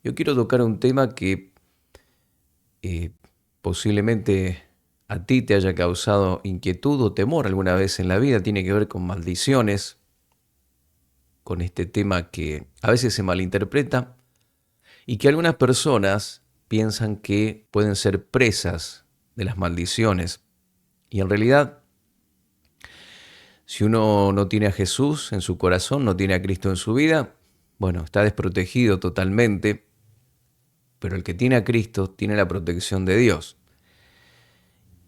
Yo quiero tocar un tema que eh, posiblemente a ti te haya causado inquietud o temor alguna vez en la vida. Tiene que ver con maldiciones, con este tema que a veces se malinterpreta y que algunas personas piensan que pueden ser presas de las maldiciones. Y en realidad, si uno no tiene a Jesús en su corazón, no tiene a Cristo en su vida, bueno, está desprotegido totalmente, pero el que tiene a Cristo tiene la protección de Dios.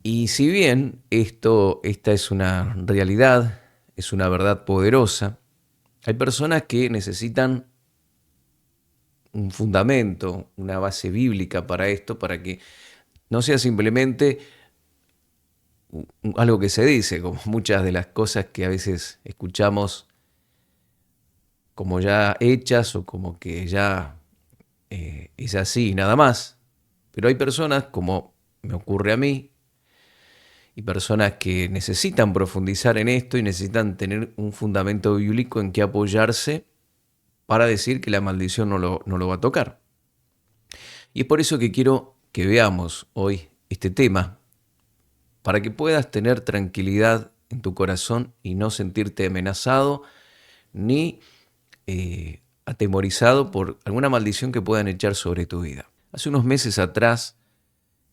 Y si bien esta es una realidad, es una verdad poderosa, hay personas que necesitan un fundamento, una base bíblica para esto, para que no sea simplemente algo que se dice, como muchas de las cosas que a veces escuchamos como ya hechas o como que ya es así y nada más. Pero hay personas, como me ocurre a mí, y personas que necesitan profundizar en esto y necesitan tener un fundamento bíblico en que apoyarse para decir que la maldición no lo va a tocar. Y es por eso que quiero que veamos hoy este tema, para que puedas tener tranquilidad en tu corazón y no sentirte amenazado ni atemorizado por alguna maldición que puedan echar sobre tu vida. Hace unos meses atrás,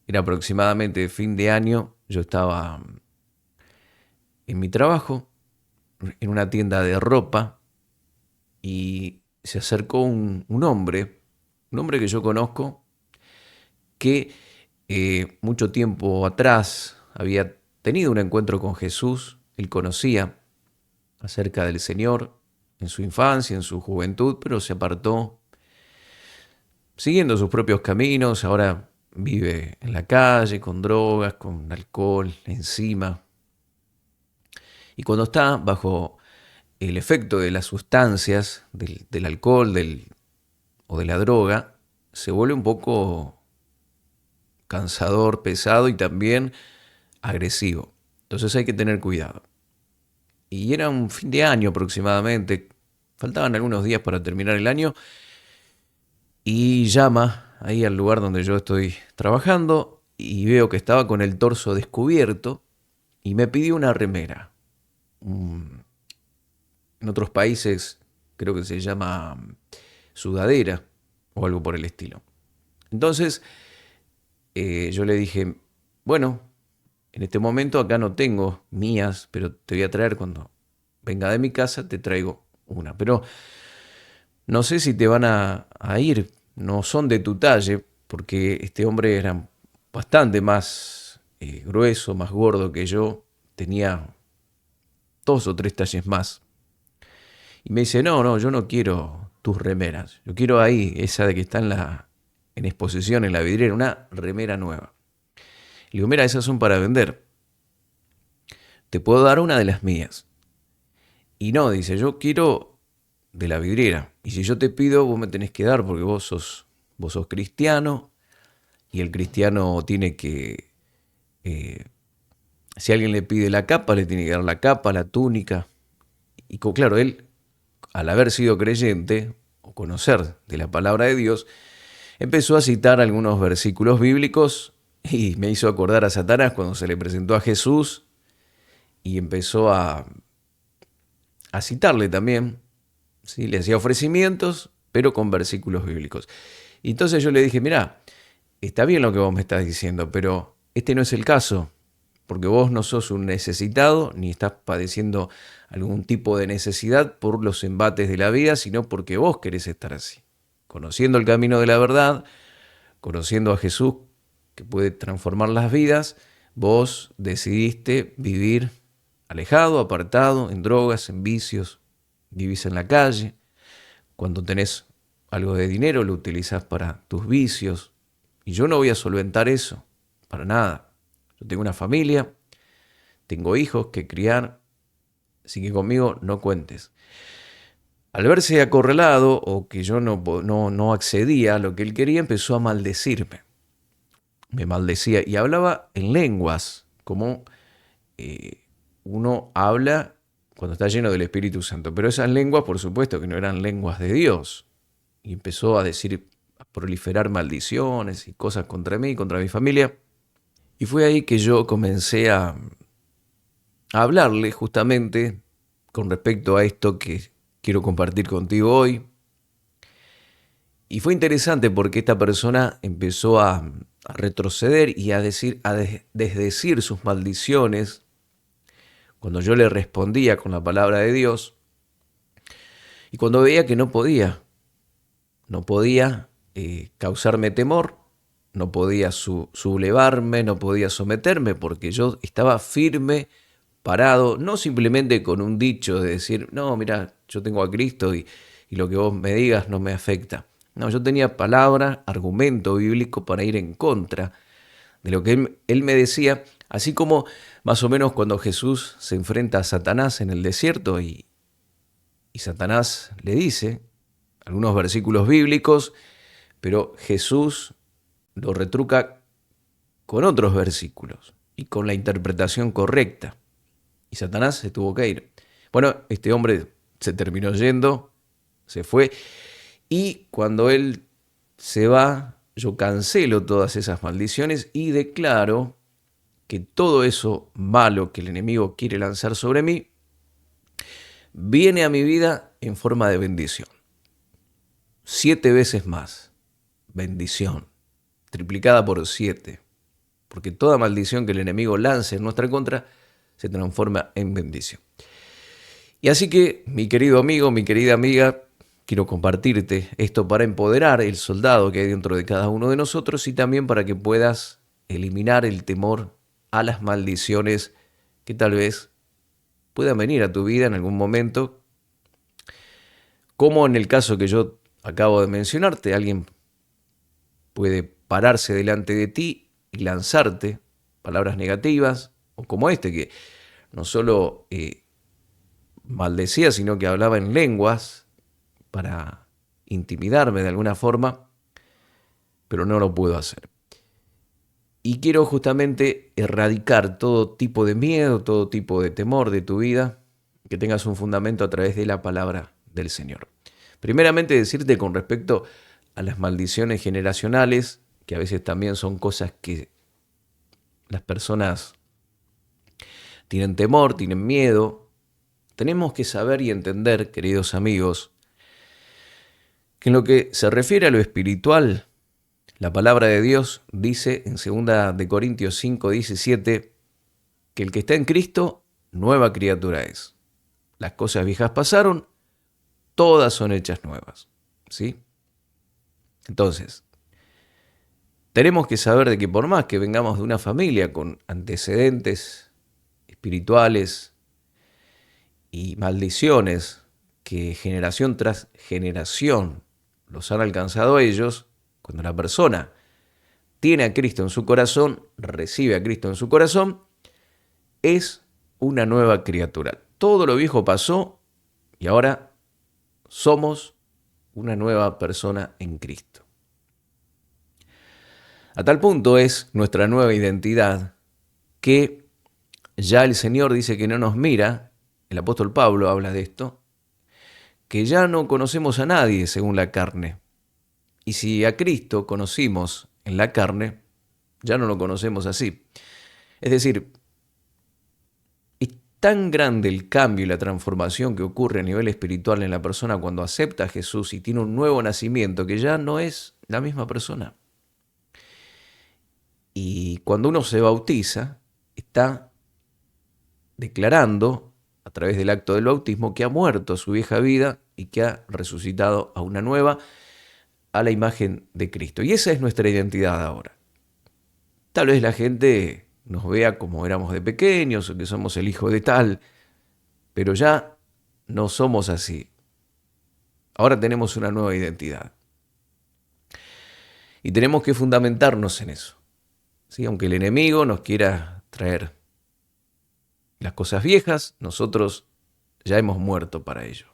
era aproximadamente fin de año, yo estaba en mi trabajo, en una tienda de ropa, y se acercó un hombre que yo conozco, que mucho tiempo atrás había tenido un encuentro con Jesús. Él conocía acerca del Señor en su infancia, en su juventud, pero se apartó siguiendo sus propios caminos. Ahora vive en la calle, con drogas, con alcohol encima. Y cuando está bajo el efecto de las sustancias, del alcohol o de la droga, se vuelve un poco cansador, pesado y también agresivo. Entonces hay que tener cuidado. Y era un fin de año aproximadamente, faltaban algunos días para terminar el año, y llama ahí al lugar donde yo estoy trabajando y veo que estaba con el torso descubierto y me pidió una remera. En otros países creo que se llama sudadera o algo por el estilo. Entonces yo le dije, bueno, en este momento acá no tengo mías, pero te voy a traer cuando venga de mi casa, te traigo una. Pero no sé si te van a ir, no son de tu talle, porque este hombre era bastante más grueso, más gordo que yo, tenía 2 o 3 talles más. Y me dice, no, yo no quiero tus remeras, yo quiero ahí, esa de que está en exposición en la vidriera, una remera nueva. Le digo, mira, esas son para vender, te puedo dar una de las mías. Y no, dice, yo quiero de la vidriera. Y si yo te pido, vos me tenés que dar porque vos sos cristiano y el cristiano tiene que, eh, si alguien le pide la capa, le tiene que dar la capa, la túnica. Y claro, él, al haber sido creyente o conocer de la palabra de Dios, empezó a citar algunos versículos bíblicos y me hizo acordar a Satanás cuando se le presentó a Jesús y empezó a citarle también. ¿Sí? Le hacía ofrecimientos, pero con versículos bíblicos. Y entonces yo le dije, mirá, está bien lo que vos me estás diciendo, pero este no es el caso, porque vos no sos un necesitado, ni estás padeciendo algún tipo de necesidad por los embates de la vida, sino porque vos querés estar así. Conociendo el camino de la verdad, conociendo a Jesús, que puede transformar las vidas, vos decidiste vivir alejado, apartado, en drogas, en vicios, vivís en la calle. Cuando tenés algo de dinero lo utilizás para tus vicios. Y yo no voy a solventar eso, para nada. Yo tengo una familia, tengo hijos que criar, así que conmigo no cuentes. Al verse acorralado o que yo no accedía a lo que él quería, empezó a maldecirme. Me maldecía y hablaba en lenguas, como uno habla cuando está lleno del Espíritu Santo. Pero esas lenguas, por supuesto, que no eran lenguas de Dios. Y empezó a decir proliferar maldiciones y cosas contra mí, contra mi familia. Y fue ahí que yo comencé a hablarle justamente con respecto a esto que quiero compartir contigo hoy. Y fue interesante porque esta persona empezó a retroceder y a decir, desdecir sus maldiciones cuando yo le respondía con la palabra de Dios y cuando veía que no podía causarme temor, no podía sublevarme, no podía someterme porque yo estaba firme, parado, no simplemente con un dicho de decir, no, mira, yo tengo a Cristo y lo que vos me digas no me afecta. No, yo tenía palabra, argumento bíblico para ir en contra de lo que él me decía, así como más o menos cuando Jesús se enfrenta a Satanás en el desierto y Satanás le dice algunos versículos bíblicos, pero Jesús lo retruca con otros versículos y con la interpretación correcta. Y Satanás se tuvo que ir. Bueno, este hombre se terminó yendo, se fue, y cuando él se va, yo cancelo todas esas maldiciones y declaro que todo eso malo que el enemigo quiere lanzar sobre mí, viene a mi vida en forma de bendición. 7 veces más. Bendición. Triplicada por 7. Porque toda maldición que el enemigo lance en nuestra contra se transforma en bendición. Y así que, mi querido amigo, mi querida amiga, quiero compartirte esto para empoderar el soldado que hay dentro de cada uno de nosotros y también para que puedas eliminar el temor a las maldiciones que tal vez puedan venir a tu vida en algún momento. Como en el caso que yo acabo de mencionarte, alguien puede pararse delante de ti y lanzarte palabras negativas, o como este que no solo maldecía, sino que hablaba en lenguas para intimidarme de alguna forma, pero no lo puedo hacer. Y quiero justamente erradicar todo tipo de miedo, todo tipo de temor de tu vida, que tengas un fundamento a través de la palabra del Señor. Primeramente decirte con respecto a las maldiciones generacionales, que a veces también son cosas que las personas tienen temor, tienen miedo. Tenemos que saber y entender, queridos amigos, que en lo que se refiere a lo espiritual, la palabra de Dios dice en 2 de Corintios 5:17 que el que está en Cristo, nueva criatura es. Las cosas viejas pasaron, todas son hechas nuevas. ¿Sí? Entonces, tenemos que saber de que por más que vengamos de una familia con antecedentes espirituales y maldiciones que generación tras generación los han alcanzado a ellos, cuando la persona tiene a Cristo en su corazón, recibe a Cristo en su corazón, es una nueva criatura. Todo lo viejo pasó y ahora somos una nueva persona en Cristo. A tal punto es nuestra nueva identidad que ya el Señor dice que no nos mira, el apóstol Pablo habla de esto, que ya no conocemos a nadie según la carne. Y si a Cristo conocimos en la carne, ya no lo conocemos así. Es decir, es tan grande el cambio y la transformación que ocurre a nivel espiritual en la persona cuando acepta a Jesús y tiene un nuevo nacimiento que ya no es la misma persona. Y cuando uno se bautiza, está declarando a través del acto del bautismo que ha muerto su vieja vida y que ha resucitado a una nueva, a la imagen de Cristo. Y esa es nuestra identidad ahora. Tal vez la gente nos vea como éramos de pequeños o que somos el hijo de tal, pero ya no somos así. Ahora tenemos una nueva identidad. Y tenemos que fundamentarnos en eso. ¿Sí? Aunque el enemigo nos quiera traer las cosas viejas, nosotros ya hemos muerto para ello,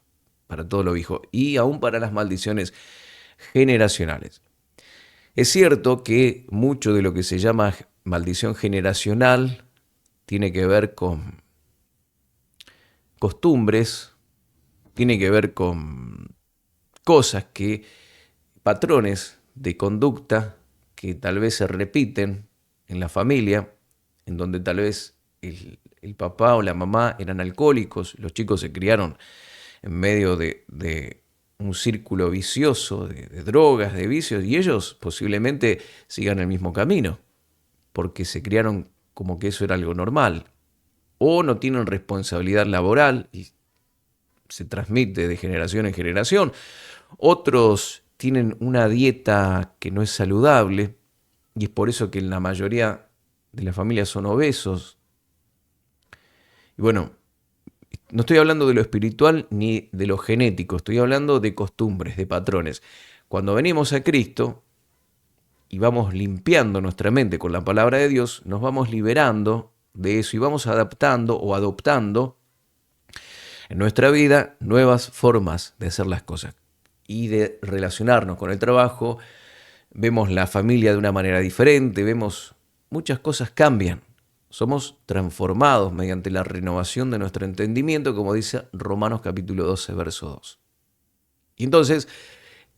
para todo lo viejo y aún para las maldiciones generacionales. Es cierto que mucho de lo que se llama maldición generacional tiene que ver con costumbres, tiene que ver con cosas patrones de conducta que tal vez se repiten en la familia, en donde tal vez el papá o la mamá eran alcohólicos, los chicos se criaron en medio de un círculo vicioso de drogas, de vicios, y ellos posiblemente sigan el mismo camino, porque se criaron como que eso era algo normal, o no tienen responsabilidad laboral y se transmite de generación en generación. Otros tienen una dieta que no es saludable y es por eso que la mayoría de las familias son obesos. Y bueno, no estoy hablando de lo espiritual ni de lo genético, estoy hablando de costumbres, de patrones. Cuando venimos a Cristo y vamos limpiando nuestra mente con la palabra de Dios, nos vamos liberando de eso y vamos adaptando o adoptando en nuestra vida nuevas formas de hacer las cosas y de relacionarnos con el trabajo. Vemos la familia de una manera diferente, vemos muchas cosas cambian. Somos transformados mediante la renovación de nuestro entendimiento, como dice Romanos capítulo 12, verso 2. Y entonces,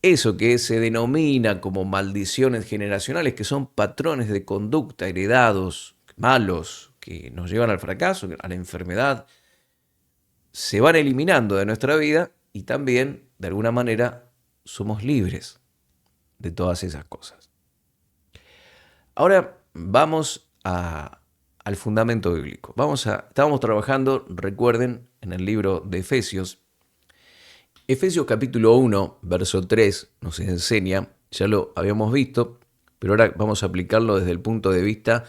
eso que se denomina como maldiciones generacionales, que son patrones de conducta heredados, malos, que nos llevan al fracaso, a la enfermedad, se van eliminando de nuestra vida y también, de alguna manera, somos libres de todas esas cosas. Ahora vamos al fundamento bíblico. Estábamos trabajando, recuerden, en el libro de Efesios. Efesios capítulo 1, verso 3 nos enseña, ya lo habíamos visto, pero ahora vamos a aplicarlo desde el punto de vista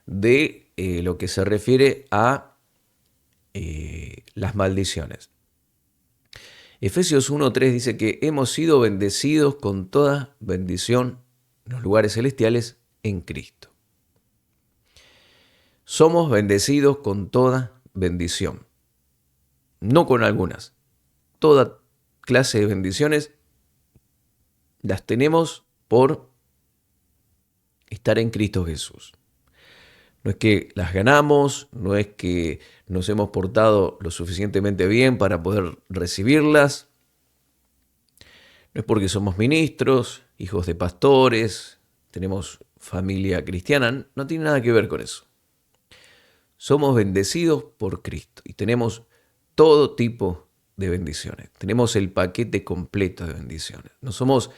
de lo que se refiere a las maldiciones. Efesios 1:3 dice que hemos sido bendecidos con toda bendición en los lugares celestiales en Cristo. Somos bendecidos con toda bendición, no con algunas. Toda clase de bendiciones las tenemos por estar en Cristo Jesús. No es que las ganamos, no es que nos hemos portado lo suficientemente bien para poder recibirlas. No es porque somos ministros, hijos de pastores, tenemos familia cristiana, no tiene nada que ver con eso. Somos bendecidos por Cristo y tenemos todo tipo de bendiciones. Tenemos el paquete completo de bendiciones. No somos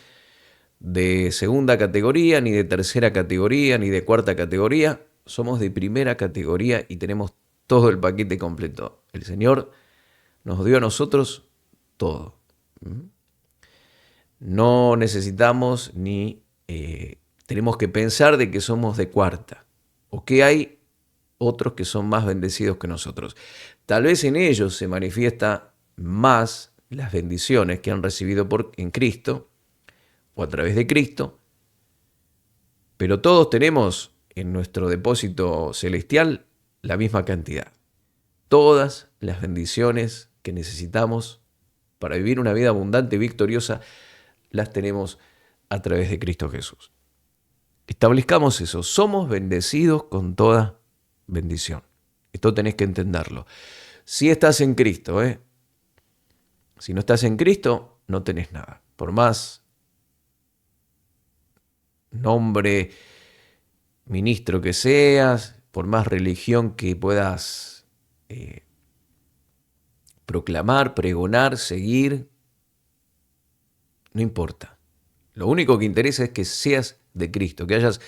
de segunda categoría, ni de tercera categoría, ni de cuarta categoría. Somos de primera categoría y tenemos todo el paquete completo. El Señor nos dio a nosotros todo. No necesitamos ni tenemos que pensar de que somos de cuarta o que hay otros que son más bendecidos que nosotros. Tal vez en ellos se manifiesta más las bendiciones que han recibido en Cristo o a través de Cristo, pero todos tenemos en nuestro depósito celestial la misma cantidad. Todas las bendiciones que necesitamos para vivir una vida abundante y victoriosa las tenemos a través de Cristo Jesús. Establezcamos eso, somos bendecidos con toda bendición. Esto tenés que entenderlo. Si estás en Cristo, si no estás en Cristo, no tenés nada. Por más nombre, ministro que seas, por más religión que puedas proclamar, pregonar, seguir, no importa. Lo único que interesa es que seas de Cristo, que hayas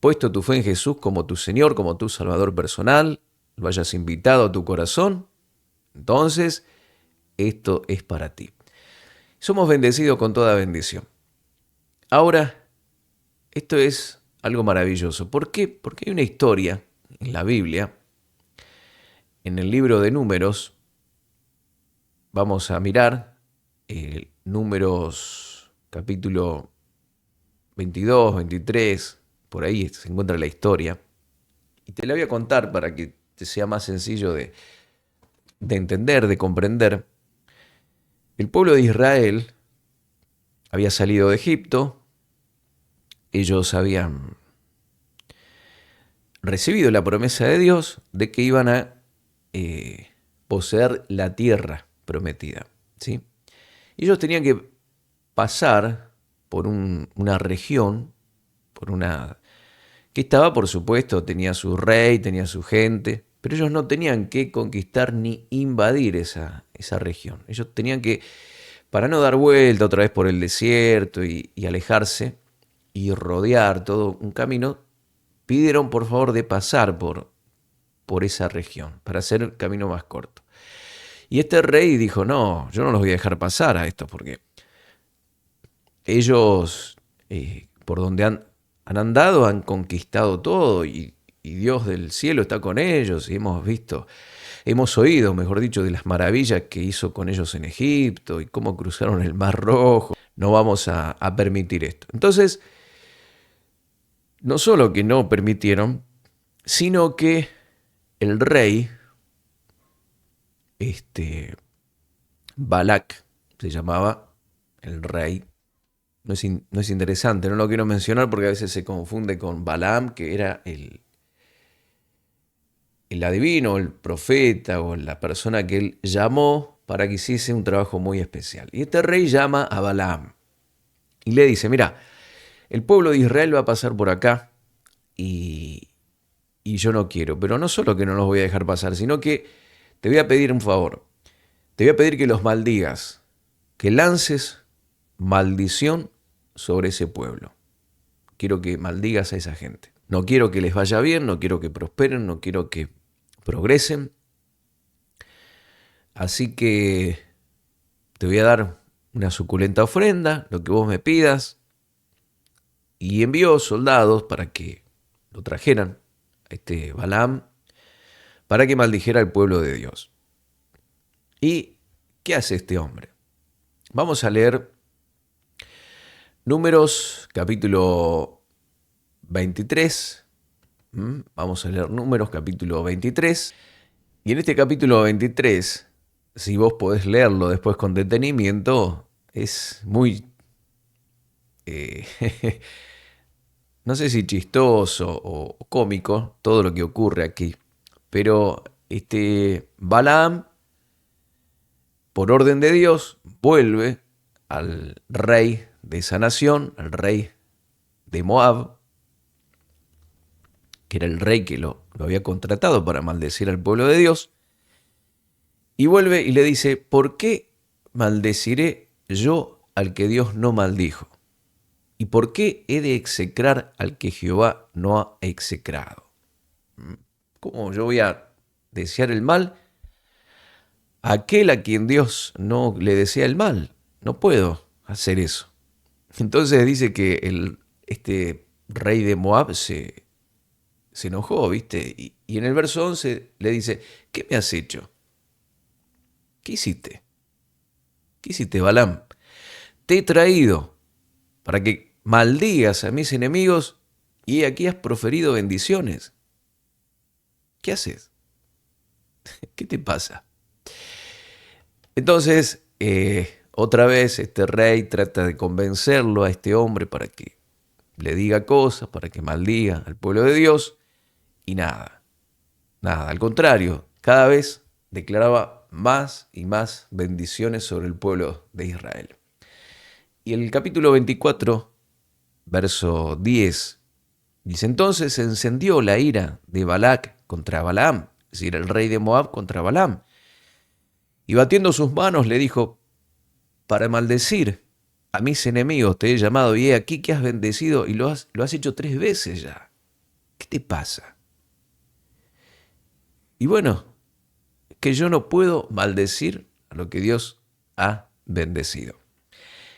puesto tu fe en Jesús como tu Señor, como tu Salvador personal, lo hayas invitado a tu corazón. Entonces, esto es para ti. Somos bendecidos con toda bendición. Ahora, esto es algo maravilloso. ¿Por qué? Porque hay una historia en la Biblia, en el libro de Números. Vamos a mirar Números capítulo 22, 23, por ahí se encuentra la historia. Y te la voy a contar para que te sea más sencillo de entender, de comprender. El pueblo de Israel había salido de Egipto. Ellos habían recibido la promesa de Dios de que iban a poseer la tierra prometida, ¿sí? Y ellos tenían que pasar por una región, por una que estaba, por supuesto, tenía su rey, tenía su gente, pero ellos no tenían que conquistar ni invadir esa región. Ellos tenían que, para no dar vuelta otra vez por el desierto y alejarse y rodear todo un camino, pidieron por favor de pasar por esa región, para hacer el camino más corto. Y este rey dijo, no, yo no los voy a dejar pasar a estos, porque ellos, por donde han andado, han conquistado todo y Dios del cielo está con ellos y hemos oído, mejor dicho, de las maravillas que hizo con ellos en Egipto y cómo cruzaron el Mar Rojo. No vamos a permitir esto. Entonces, no solo que no permitieron, sino que el rey, Balac, se llamaba el rey. No es interesante, no lo quiero mencionar porque a veces se confunde con Balaam, que era el adivino, el profeta o la persona que él llamó para que hiciese un trabajo muy especial. Y este rey llama a Balaam y le dice, mira, el pueblo de Israel va a pasar por acá y yo no quiero, pero no solo que no los voy a dejar pasar, sino que te voy a pedir un favor. Te voy a pedir que los maldigas, que lances maldición sobre ese pueblo. Quiero que maldigas a esa gente. No quiero que les vaya bien, no quiero que prosperen, no quiero que progresen. Así que te voy a dar una suculenta ofrenda, lo que vos me pidas. Y envió soldados para que lo trajeran a este Balaam, para que maldijera al pueblo de Dios. ¿Y qué hace este hombre? Vamos a leer Números, capítulo 23. Vamos a leer Números, capítulo 23. Y en este capítulo 23, si vos podés leerlo después con detenimiento, es muy, no sé si chistoso o cómico todo lo que ocurre aquí. Pero Balaam, por orden de Dios, vuelve al rey de esa nación, al rey de Moab, que era el rey que lo había contratado para maldecir al pueblo de Dios, y vuelve y le dice, ¿por qué maldeciré yo al que Dios no maldijo? ¿Y por qué he de execrar al que Jehová no ha execrado? ¿Cómo yo voy a desear el mal a aquel a quien Dios no le desea el mal? No puedo hacer eso. Entonces dice que este rey de Moab se enojó, ¿viste? Y en el verso 11 le dice, ¿qué me has hecho? ¿Qué hiciste? ¿Qué hiciste, Balaam? Te he traído para que maldigas a mis enemigos y aquí has proferido bendiciones. ¿Qué haces? ¿Qué te pasa? Entonces, otra vez este rey trata de convencerlo a este hombre para que le diga cosas, para que maldiga al pueblo de Dios, y nada, al contrario, cada vez declaraba más y más bendiciones sobre el pueblo de Israel. Y el capítulo 24, verso 10, dice, entonces se encendió la ira de Balac contra Balaam, es decir, el rey de Moab contra Balaam, y batiendo sus manos le dijo, para maldecir a mis enemigos te he llamado y he aquí que has bendecido y lo has hecho 3 veces ya. ¿Qué te pasa? Y bueno, que yo no puedo maldecir a lo que Dios ha bendecido.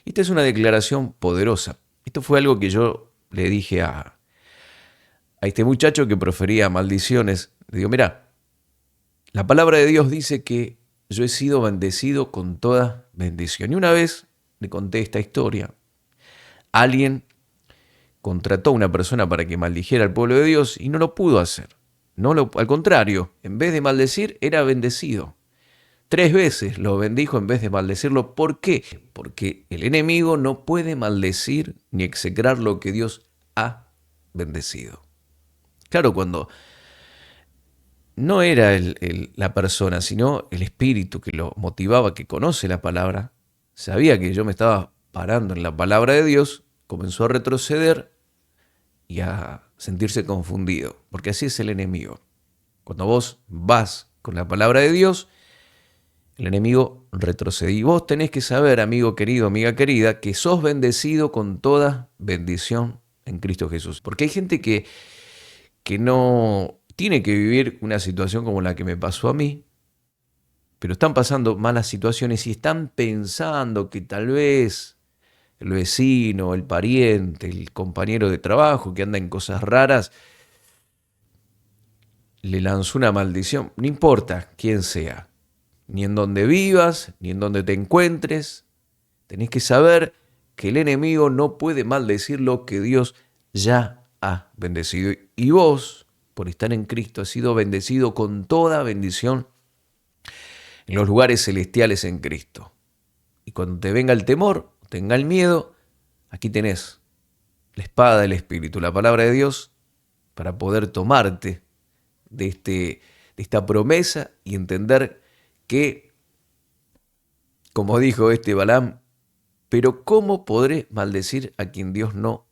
Esta es una declaración poderosa. Esto fue algo que yo le dije a este muchacho que profería maldiciones. Le digo, mira, la palabra de Dios dice que yo he sido bendecido con toda bendición. Y una vez le conté esta historia. Alguien contrató a una persona para que maldijera al pueblo de Dios y no lo pudo hacer. Al contrario, en vez de maldecir, era bendecido. 3 veces lo bendijo en vez de maldecirlo. ¿Por qué? Porque el enemigo no puede maldecir ni execrar lo que Dios ha bendecido. Claro, cuando no era la persona, sino el espíritu que lo motivaba, que conoce la palabra, sabía que yo me estaba parando en la palabra de Dios, comenzó a retroceder y a sentirse confundido, porque así es el enemigo. Cuando vos vas con la palabra de Dios, el enemigo retrocede. Y vos tenés que saber, amigo querido, amiga querida, que sos bendecido con toda bendición en Cristo Jesús. Porque hay gente que no tiene que vivir una situación como la que me pasó a mí, pero están pasando malas situaciones y están pensando que tal vez el vecino, el pariente, el compañero de trabajo que anda en cosas raras, le lanzó una maldición. No importa quién sea, ni en dónde vivas, ni en dónde te encuentres. Tenés que saber que el enemigo no puede maldecir lo que Dios ya ha bendecido. Y vos, por estar en Cristo, has sido bendecido con toda bendición en los lugares celestiales en Cristo. Y cuando te venga el temor, tenga el miedo, aquí tenés la espada del Espíritu, la palabra de Dios, para poder tomarte de esta promesa y entender que, como dijo Balaam, pero ¿cómo podré maldecir a quien Dios no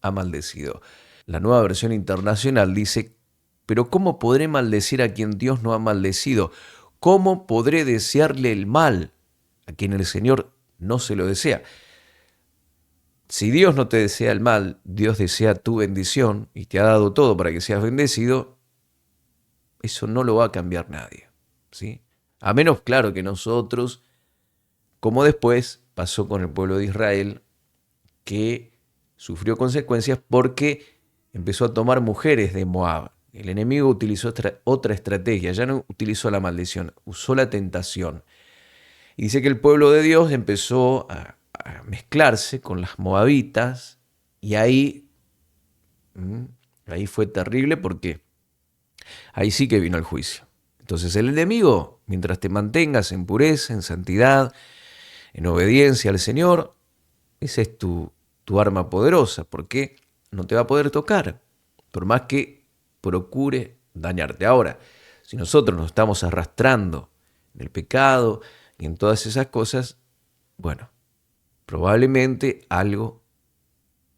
ha maldecido? La Nueva Versión Internacional dice, pero ¿cómo podré maldecir a quien Dios no ha maldecido? ¿Cómo podré desearle el mal a quien el Señor no se lo desea? Si Dios no te desea el mal, Dios desea tu bendición y te ha dado todo para que seas bendecido, eso no lo va a cambiar nadie, ¿sí? A menos, claro, que nosotros, como después pasó con el pueblo de Israel, que sufrió consecuencias porque empezó a tomar mujeres de Moab. El enemigo utilizó otra estrategia, ya no utilizó la maldición, usó la tentación. Y dice que el pueblo de Dios empezó a mezclarse con las moabitas y ahí fue terrible porque ahí sí que vino el juicio. Entonces el enemigo, mientras te mantengas en pureza, en santidad, en obediencia al Señor, esa es tu arma poderosa, porque no te va a poder tocar, por más que procure dañarte. Ahora, si nosotros nos estamos arrastrando en el pecado y en todas esas cosas, bueno, probablemente algo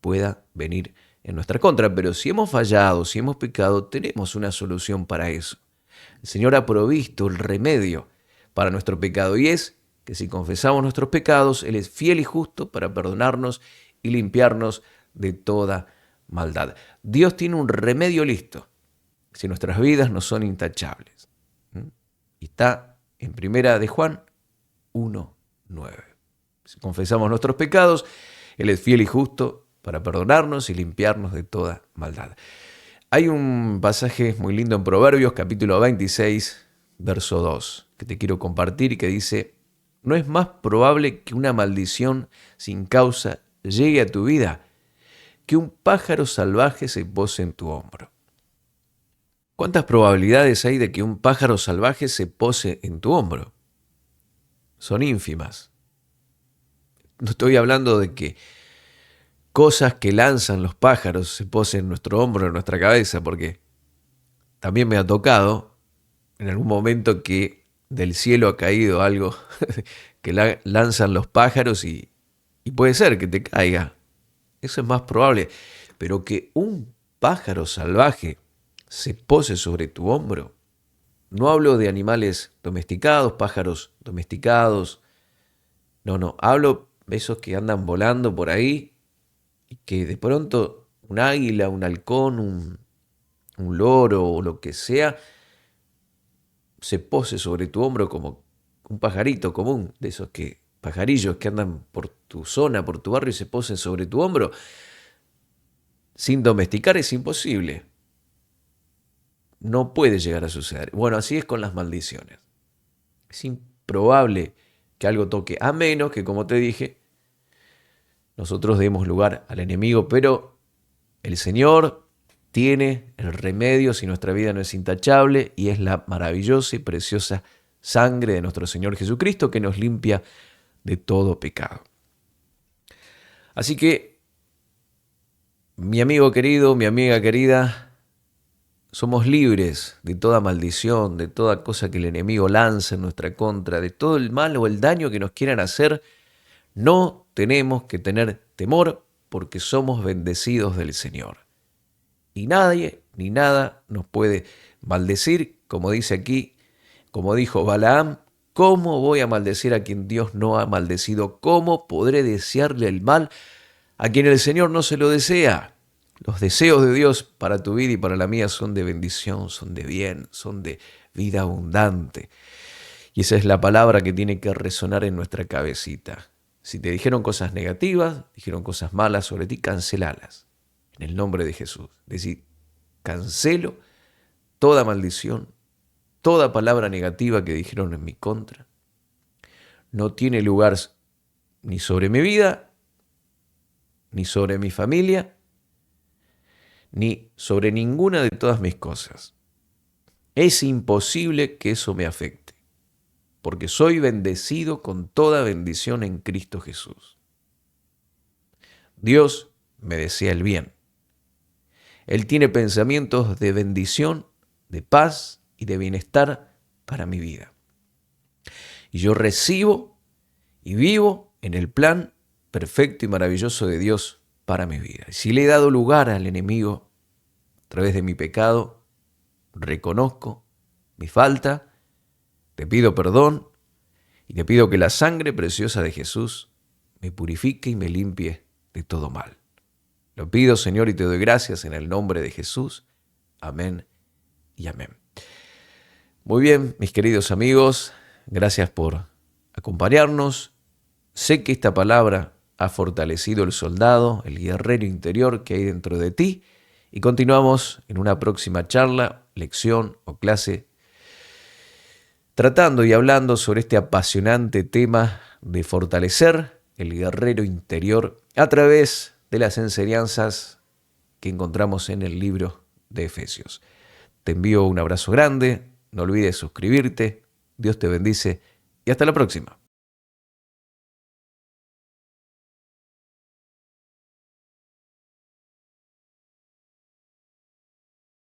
pueda venir en nuestra contra, pero si hemos fallado, si hemos pecado, tenemos una solución para eso. El Señor ha provisto el remedio para nuestro pecado y es que si confesamos nuestros pecados, Él es fiel y justo para perdonarnos y limpiarnos de toda maldad. Dios tiene un remedio listo si nuestras vidas no son intachables. Y está en 1 de Juan 1:9. Si confesamos nuestros pecados, Él es fiel y justo para perdonarnos y limpiarnos de toda maldad. Hay un pasaje muy lindo en Proverbios, capítulo 26, verso 2, que te quiero compartir y que dice: ¿no es más probable que una maldición sin causa llegue a tu vida que un pájaro salvaje se pose en tu hombro? ¿Cuántas probabilidades hay de que un pájaro salvaje se pose en tu hombro? Son ínfimas. No estoy hablando de que cosas que lanzan los pájaros se posen en nuestro hombro, en nuestra cabeza, porque también me ha tocado en algún momento que del cielo ha caído algo que lanzan los pájaros y puede ser que te caiga. Eso es más probable. Pero que un pájaro salvaje se pose sobre tu hombro. No hablo de animales domesticados, pájaros domesticados. No. Hablo de esos que andan volando por ahí y que de pronto un águila, un halcón, un loro o lo que sea se pose sobre tu hombro como un pajarito común, de esos pajarillos que andan por tu zona, por tu barrio y se posen sobre tu hombro. Sin domesticar es imposible. No puede llegar a suceder. Bueno, así es con las maldiciones. Es improbable que algo toque, a menos que, como te dije, nosotros demos lugar al enemigo, pero el Señor tiene el remedio si nuestra vida no es intachable y es la maravillosa y preciosa sangre de nuestro Señor Jesucristo que nos limpia de todo pecado. Así que, mi amigo querido, mi amiga querida, somos libres de toda maldición, de toda cosa que el enemigo lanza en nuestra contra, de todo el mal o el daño que nos quieran hacer. No tenemos que tener temor porque somos bendecidos del Señor. Y nadie ni nada nos puede maldecir, como dice aquí, como dijo Balaam, ¿cómo voy a maldecir a quien Dios no ha maldecido? ¿Cómo podré desearle el mal a quien el Señor no se lo desea? Los deseos de Dios para tu vida y para la mía son de bendición, son de bien, son de vida abundante. Y esa es la palabra que tiene que resonar en nuestra cabecita. Si te dijeron cosas negativas, dijeron cosas malas sobre ti, cancelalas. En el nombre de Jesús. Es decir, cancelo toda maldición, toda palabra negativa que dijeron en mi contra. No tiene lugar ni sobre mi vida, ni sobre mi familia, ni sobre ninguna de todas mis cosas. Es imposible que eso me afecte, porque soy bendecido con toda bendición en Cristo Jesús. Dios me desea el bien. Él tiene pensamientos de bendición, de paz y de bienestar para mi vida. Y yo recibo y vivo en el plan perfecto y maravilloso de Dios para mi vida. Y si le he dado lugar al enemigo a través de mi pecado, reconozco mi falta, te pido perdón y te pido que la sangre preciosa de Jesús me purifique y me limpie de todo mal. Lo pido, Señor, y te doy gracias en el nombre de Jesús. Amén y amén. Muy bien, mis queridos amigos, gracias por acompañarnos. Sé que esta palabra ha fortalecido el soldado, el guerrero interior que hay dentro de ti, y continuamos en una próxima charla, lección o clase, tratando y hablando sobre este apasionante tema de fortalecer el guerrero interior a través de las enseñanzas que encontramos en el libro de Efesios. Te envío un abrazo grande, no olvides suscribirte, Dios te bendice y hasta la próxima.